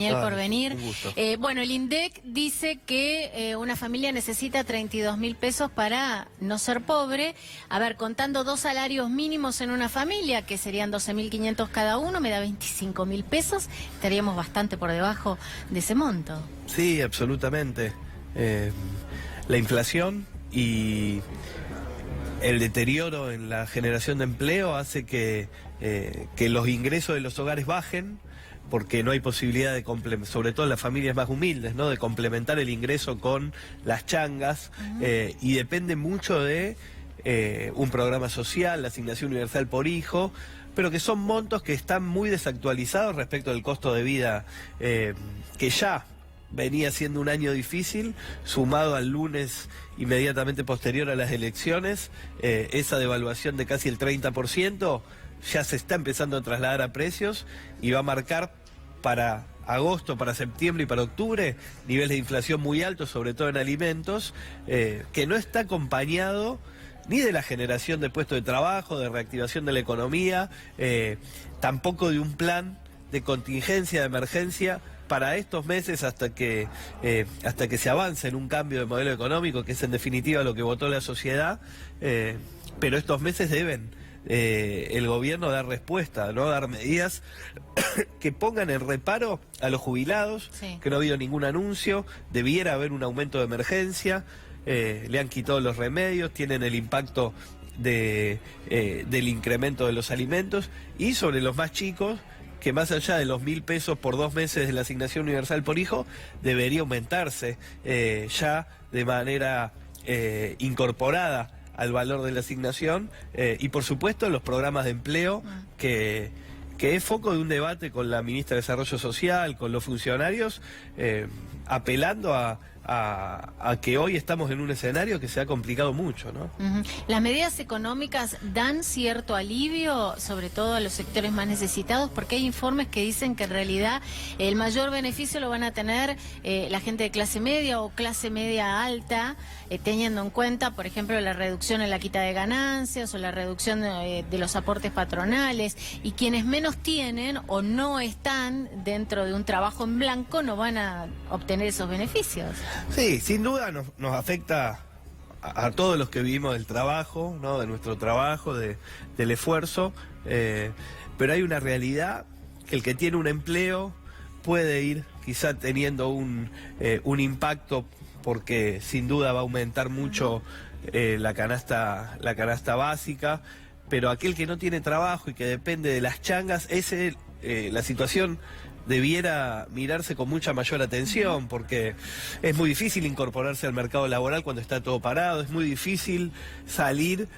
Por venir. Un gusto. Bueno, el INDEC dice que una familia necesita 32.000 pesos para no ser pobre. A ver, contando 2 salarios mínimos en una familia, que serían 12.500 cada uno, me da 25.000 pesos. Estaríamos bastante por debajo de ese monto. Sí, absolutamente. La inflación y el deterioro en la generación de empleo hace que los ingresos de los hogares bajen, porque no hay posibilidad de sobre todo en las familias más humildes, ¿no?, de complementar el ingreso con las changas, y depende mucho de un programa social, la asignación universal por hijo, pero que son montos que están muy desactualizados respecto del costo de vida, que ya venía siendo un año difícil, sumado al lunes inmediatamente posterior a las elecciones, esa devaluación de casi el 30%, ya se está empezando a trasladar a precios y va a marcar para agosto, para septiembre y para octubre niveles de inflación muy altos, sobre todo en alimentos, que no está acompañado ni de la generación de puestos de trabajo, de reactivación de la economía, tampoco de un plan de contingencia, de emergencia para estos meses hasta que se avance en un cambio de modelo económico, que es en definitiva lo que votó la sociedad, pero estos meses deben el gobierno dar respuesta, ¿no?, dar medidas que pongan en reparo a los jubilados, sí, que no ha habido ningún anuncio, debiera haber un aumento de emergencia, le han quitado los remedios, tienen el impacto del incremento de los alimentos, y sobre los más chicos, que más allá de los 1.000 pesos por 2 meses de la asignación universal por hijo, debería aumentarse ya de manera incorporada al valor de la asignación, y por supuesto los programas de empleo, que es foco de un debate con la ministra de Desarrollo Social, con los funcionarios, apelando a que hoy estamos en un escenario que se ha complicado mucho, ¿no? ¿Las medidas económicas dan cierto alivio, sobre todo a los sectores más necesitados? Porque hay informes que dicen que en realidad el mayor beneficio lo van a tener la gente de clase media o clase media alta, teniendo en cuenta, por ejemplo, la reducción en la quita de ganancias o la reducción de los aportes patronales, y quienes menos tienen o no están dentro de un trabajo en blanco no van a obtener esos beneficios. Sí, sin duda nos afecta a todos los que vivimos del trabajo, ¿no?, de nuestro trabajo, del esfuerzo, pero hay una realidad, que el que tiene un empleo puede ir quizá teniendo un impacto, porque sin duda va a aumentar mucho la canasta básica, pero aquel que no tiene trabajo y que depende de las changas, la situación debiera mirarse con mucha mayor atención, porque es muy difícil incorporarse al mercado laboral cuando está todo parado, es muy difícil salir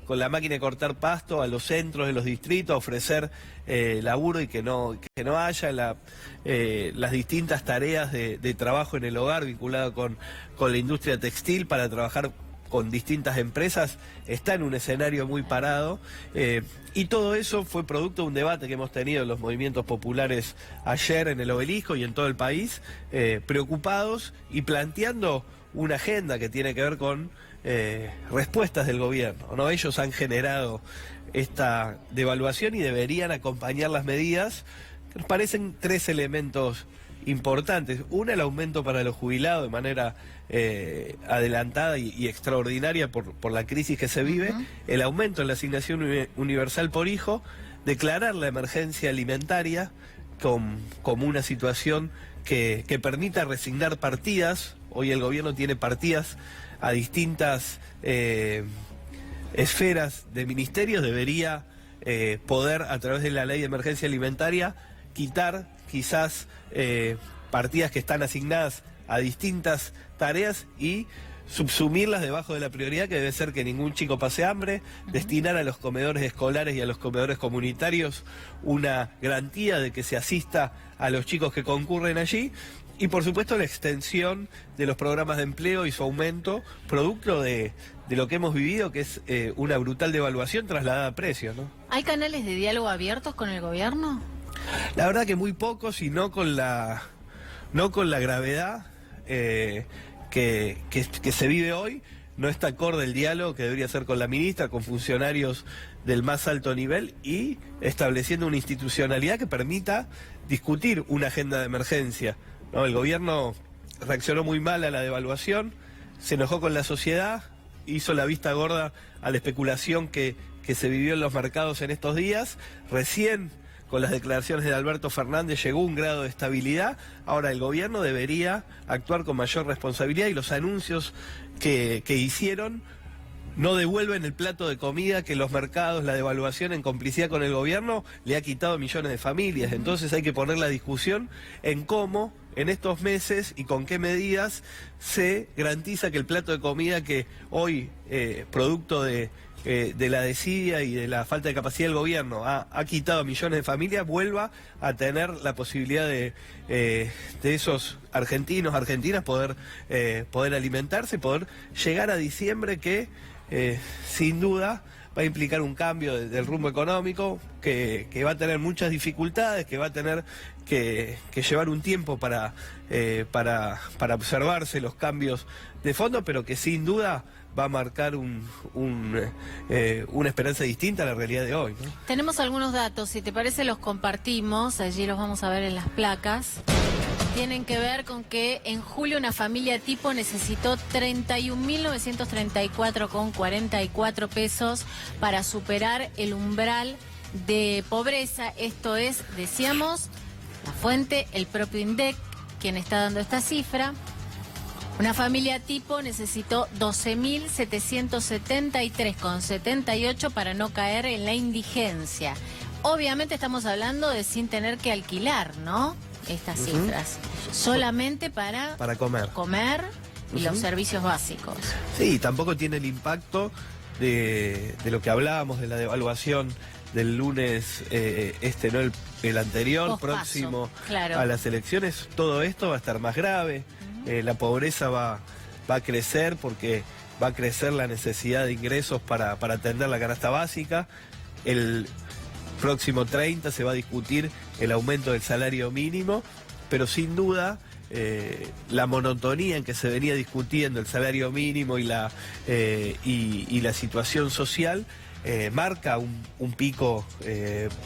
con la máquina de cortar pasto a los centros de los distritos a ofrecer laburo y que no haya las distintas tareas de trabajo en el hogar vinculado con la industria textil para trabajar con distintas empresas, está en un escenario muy parado, y todo eso fue producto de un debate que hemos tenido en los movimientos populares ayer en el Obelisco y en todo el país, preocupados y planteando una agenda que tiene que ver con respuestas del gobierno, ¿no? Ellos han generado esta devaluación y deberían acompañar las medidas, que nos parecen 3 elementos importantes. Una, el aumento para los jubilados de manera adelantada y extraordinaria por la crisis que se vive, el aumento en la asignación universal por hijo, declarar la emergencia alimentaria como una situación que permita resignar partidas. Hoy el gobierno tiene partidas a distintas esferas de ministerios, debería poder, a través de la ley de emergencia alimentaria, quitar quizás partidas que están asignadas a distintas tareas y subsumirlas debajo de la prioridad, que debe ser que ningún chico pase hambre, destinar a los comedores escolares y a los comedores comunitarios una garantía de que se asista a los chicos que concurren allí, y por supuesto la extensión de los programas de empleo y su aumento, producto de lo que hemos vivido, que es una brutal devaluación trasladada a precios, ¿no? ¿Hay canales de diálogo abiertos con el gobierno? La verdad que muy pocos, y no con la gravedad que se vive hoy. No está acorde el diálogo que debería ser con la ministra, con funcionarios del más alto nivel y estableciendo una institucionalidad que permita discutir una agenda de emergencia, ¿no? El gobierno reaccionó muy mal a la devaluación, se enojó con la sociedad, hizo la vista gorda a la especulación que se vivió en los mercados en estos días. Recién, con las declaraciones de Alberto Fernández, llegó un grado de estabilidad. Ahora el gobierno debería actuar con mayor responsabilidad y los anuncios que hicieron no devuelven el plato de comida que los mercados, la devaluación en complicidad con el gobierno, le ha quitado a millones de familias. Entonces hay que poner la discusión en cómo, en estos meses y con qué medidas se garantiza que el plato de comida que hoy, producto de la desidia y de la falta de capacidad del gobierno ha quitado a millones de familias, vuelva a tener la posibilidad de esos argentinos, argentinas poder alimentarse, poder llegar a diciembre que sin duda va a implicar un cambio del rumbo económico, que va a tener muchas dificultades, que va a tener que llevar un tiempo para observarse los cambios de fondo, pero que sin duda va a marcar una esperanza distinta a la realidad de hoy, ¿no? Tenemos algunos datos, si te parece los compartimos, allí los vamos a ver en las placas. Tienen que ver con que en julio una familia tipo necesitó 31.934,44 pesos para superar el umbral de pobreza. Esto es, decíamos, la fuente, el propio INDEC, quien está dando esta cifra. Una familia tipo necesitó 12.773,78 para no caer en la indigencia. Obviamente estamos hablando de sin tener que alquilar, ¿no? Estas cifras. Solamente para comer y los servicios básicos. Sí, tampoco tiene el impacto de lo que hablábamos, de la devaluación del lunes, no el anterior, Pospaso, próximo claro, a las elecciones. Todo esto va a estar más grave. La pobreza va a crecer porque va a crecer la necesidad de ingresos para atender la canasta básica. El próximo 30 se va a discutir el aumento del salario mínimo, pero sin duda la monotonía en que se venía discutiendo el salario mínimo y la situación social marca un pico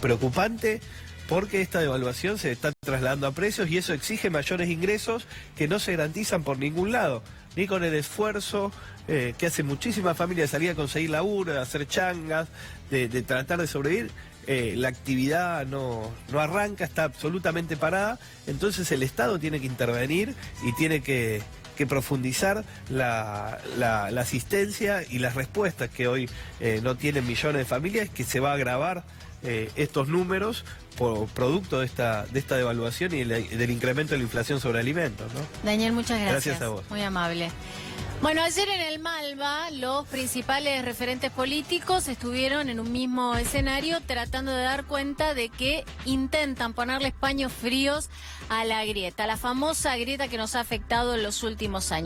preocupante, porque esta devaluación se está trasladando a precios y eso exige mayores ingresos que no se garantizan por ningún lado, ni con el esfuerzo que hace muchísimas familias de salir a conseguir laburo, de hacer changas, de tratar de sobrevivir. La actividad no arranca, está absolutamente parada, entonces el Estado tiene que intervenir y tiene que profundizar la asistencia y las respuestas que hoy no tienen millones de familias, que se va a agravar estos números por producto de esta devaluación y del incremento de la inflación sobre alimentos, ¿no? Daniel, muchas gracias. Gracias a vos. Muy amable. Bueno, ayer en el Malva los principales referentes políticos estuvieron en un mismo escenario tratando de dar cuenta de que intentan ponerles paños fríos a la grieta, la famosa grieta que nos ha afectado en los últimos años.